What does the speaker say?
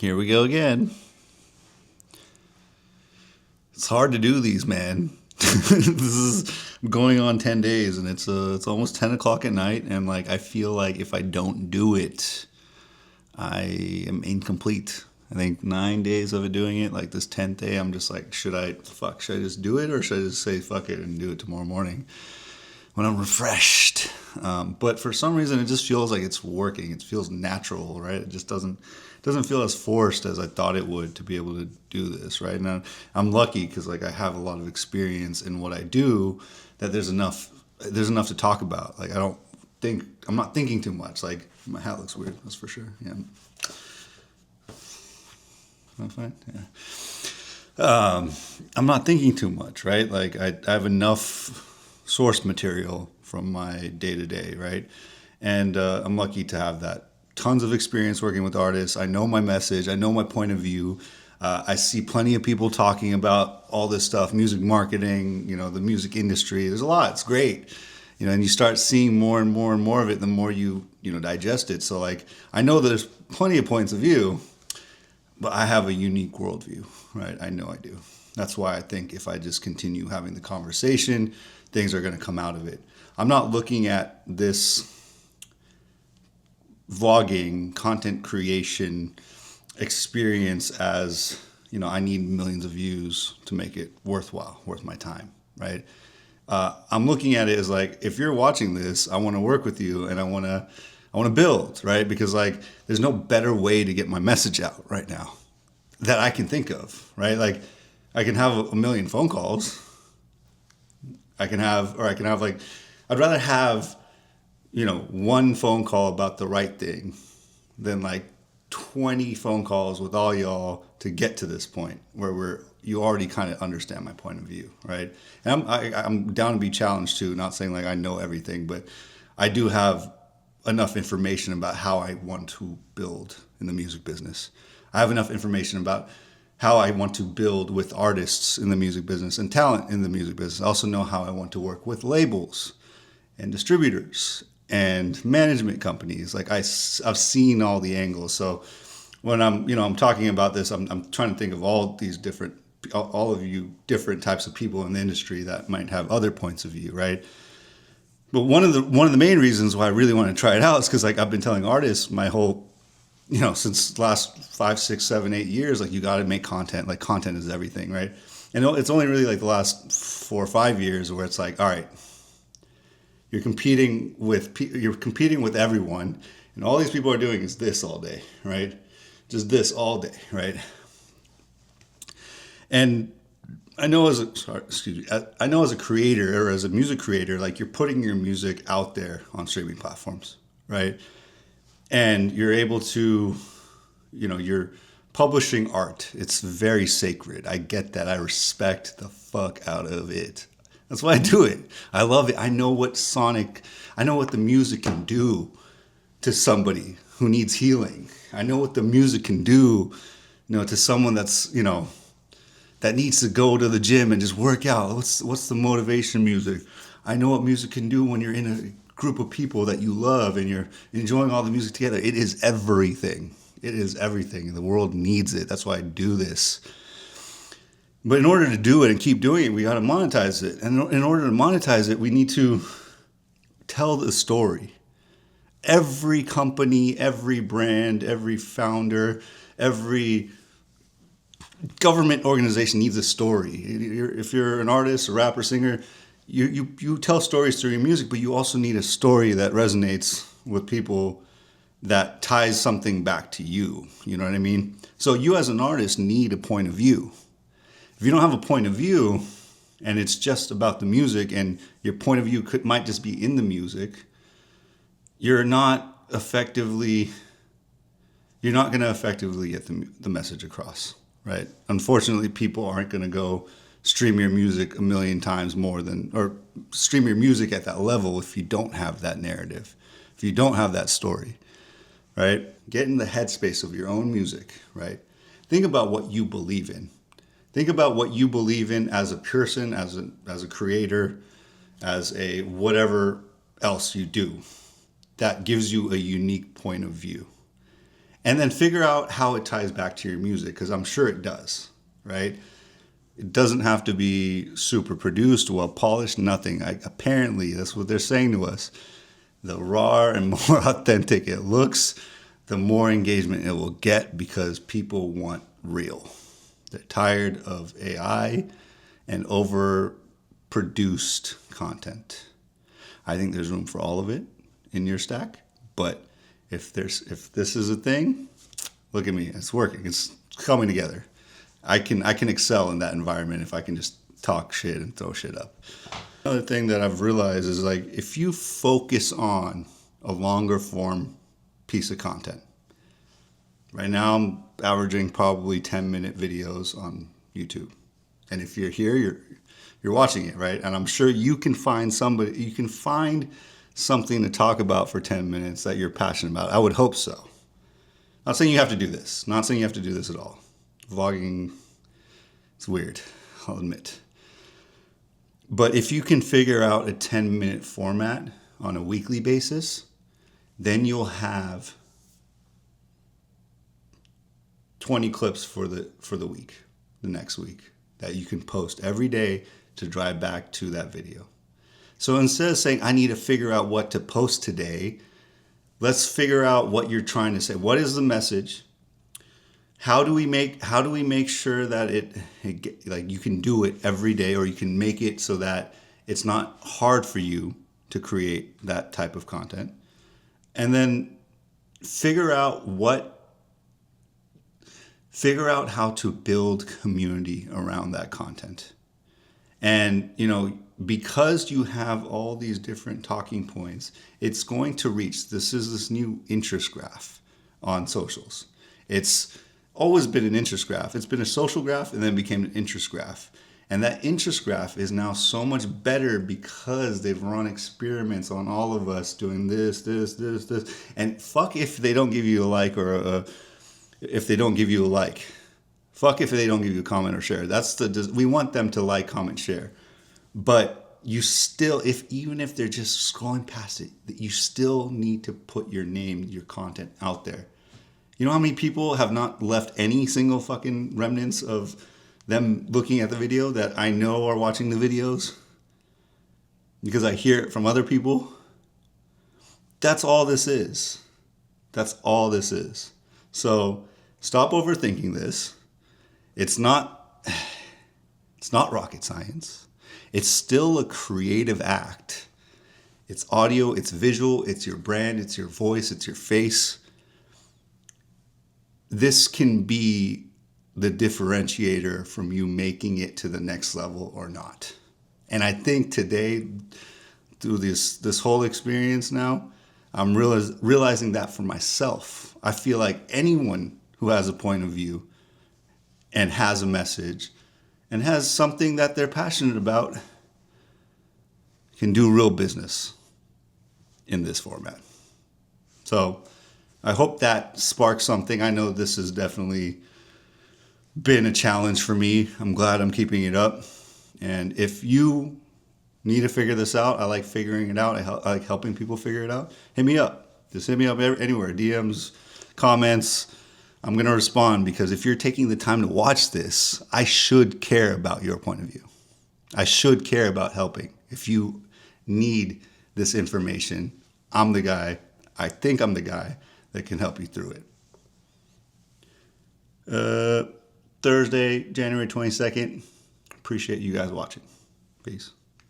Here we go again. It's hard to do these, man. This is going on 10 days and it's almost 10 o'clock at night. And like, I feel like if I don't do it, I am incomplete. I think 9 days of it doing it, like this 10th day, I'm just like, should I just do it or should I just say fuck it and do it tomorrow morning when I'm refreshed? But for some reason, it just feels like it's working. It feels natural, right? It just doesn't feel as forced as I thought it would to be able to do this, right? Now I'm lucky because like I have a lot of experience in what I do that there's enough to talk about. Like I'm not thinking too much. Like my hat looks weird, that's for sure. Yeah, I'm fine. Yeah. I'm not thinking too much, right? Like I have enough source material from my day to day, right? And I'm lucky to have that. Tons of experience working with artists. I know my message. I know my point of view. I see plenty of people talking about all this stuff, music marketing, the music industry. There's a lot. It's great, and you start seeing more and more and more of it the more you digest it. So like, I know there's plenty of points of view, but I have a unique worldview, right? I know I do. That's why I think if I just continue having the conversation, things are going to come out of it. I'm not looking at this vlogging, content creation experience as, I need millions of views to make it worthwhile, worth my time, right? I'm looking at it as like, if you're watching this, I want to work with you and I want to build, right? Because like, there's no better way to get my message out right now that I can think of, right? Like, I can have a million phone calls. I can have like, I'd rather have, one phone call about the right thing than like 20 phone calls with all y'all to get to this point where you already kind of understand my point of view, right? And I'm down to be challenged too. Not saying like I know everything, but I do have enough information about how I want to build in the music business. I have enough information about how I want to build with artists in the music business and talent in the music business. I also know how I want to work with labels and distributors and management companies. Like I've seen all the angles. So when I'm talking about this, I'm trying to think of all of you different types of people in the industry that might have other points of view, right? But one of the main reasons why I really want to try it out is because like I've been telling artists my whole since last 5, 6, 7, 8 years, like you got to make content. Like content is everything, right? And it's only really like the last 4 or 5 years where it's like, all right, you're competing with everyone, and all these people are doing is this all day, right? Just this all day, right? And I know as a creator or as a music creator, like you're putting your music out there on streaming platforms, right? And you're able to, you're publishing art. It's very sacred. I get that. I respect the fuck out of it. That's why I do it. I love it. I know what the music can do to somebody who needs healing. I know what the music can do, to someone that needs to go to the gym and just work out. What's the motivation music? I know what music can do when you're in a group of people that you love and you're enjoying all the music together. It is everything. It is everything. The world needs it. That's why I do this. But in order to do it and keep doing it, we got to monetize it. And in order to monetize it, we need to tell the story. Every company, every brand, every founder, every government organization needs a story. If you're an artist, a rapper, singer, you tell stories through your music, but you also need a story that resonates with people, that ties something back to you. You know what I mean? So you as an artist need a point of view. If you don't have a point of view and it's just about the music and your point of view might just be in the music, you're not going to effectively get the message across, right? Unfortunately, people aren't going to go stream your music a million times or stream your music at that level if you don't have that narrative, if you don't have that story, right? Get in the headspace of your own music, right? Think about what you believe in. Think about what you believe in as a person, as a creator, as a whatever else you do. That gives you a unique point of view. And then figure out how it ties back to your music, because I'm sure it does, right? It doesn't have to be super produced, well polished, nothing. Apparently, that's what they're saying to us. The raw and more authentic it looks, the more engagement it will get, because people want real. They're tired of AI and overproduced content. I think there's room for all of it in your stack, but if this is a thing, look at me, it's working, it's coming together. I can excel in that environment if I can just talk shit and throw shit up. Another thing that I've realized is, like, if you focus on a longer form piece of content. Right now I'm averaging probably 10-minute videos on YouTube. And if you're here, you're watching it, right? And I'm sure you can find something to talk about for 10 minutes that you're passionate about. I would hope so. Not saying you have to do this. Not saying you have to do this at all. Vlogging, it's weird, I'll admit. But if you can figure out a 10-minute format on a weekly basis, then you'll have 20 clips for the week, the next week, that you can post every day to drive back to that video. So instead of saying, I need to figure out what to post today, let's figure out what you're trying to say. What is the message? How do we make sure that it like you can do it every day, or you can make it so that it's not hard for you to create that type of content? And then figure out how to build community around that content. And, because you have all these different talking points, it's going to reach. This new interest graph on socials. It's always been an interest graph. It's been a social graph and then became an interest graph. And that interest graph is now so much better because they've run experiments on all of us doing this. And fuck if they don't give you a like, or if they don't give you a like. Fuck if they don't give you a comment or share. We want them to like, comment, share. But you still, even if they're just scrolling past it, you still need to put your name, your content out there. You know how many people have not left any single fucking remnants of them looking at the video that I know are watching the videos? Because I hear it from other people. That's all this is. That's all this is. So stop overthinking this. It's not rocket science. It's still a creative act. It's audio, it's visual, it's your brand, it's your voice, it's your face. This can be the differentiator from you making it to the next level or not. And I think today, through this whole experience now, I'm realizing that for myself. I feel like anyone who has a point of view and has a message and has something that they're passionate about can do real business in this format. So I hope that sparks something. I know this has definitely been a challenge for me. I'm glad I'm keeping it up. And if you need to figure this out, I like figuring it out. I like helping people figure it out. Hit me up. Just hit me up anywhere. DMs, comments. I'm going to respond, because if you're taking the time to watch this, I should care about your point of view. I should care about helping. If you need this information, I'm the guy. I think I'm the guy that can help you through it. Thursday, January 22nd. Appreciate you guys watching. Peace.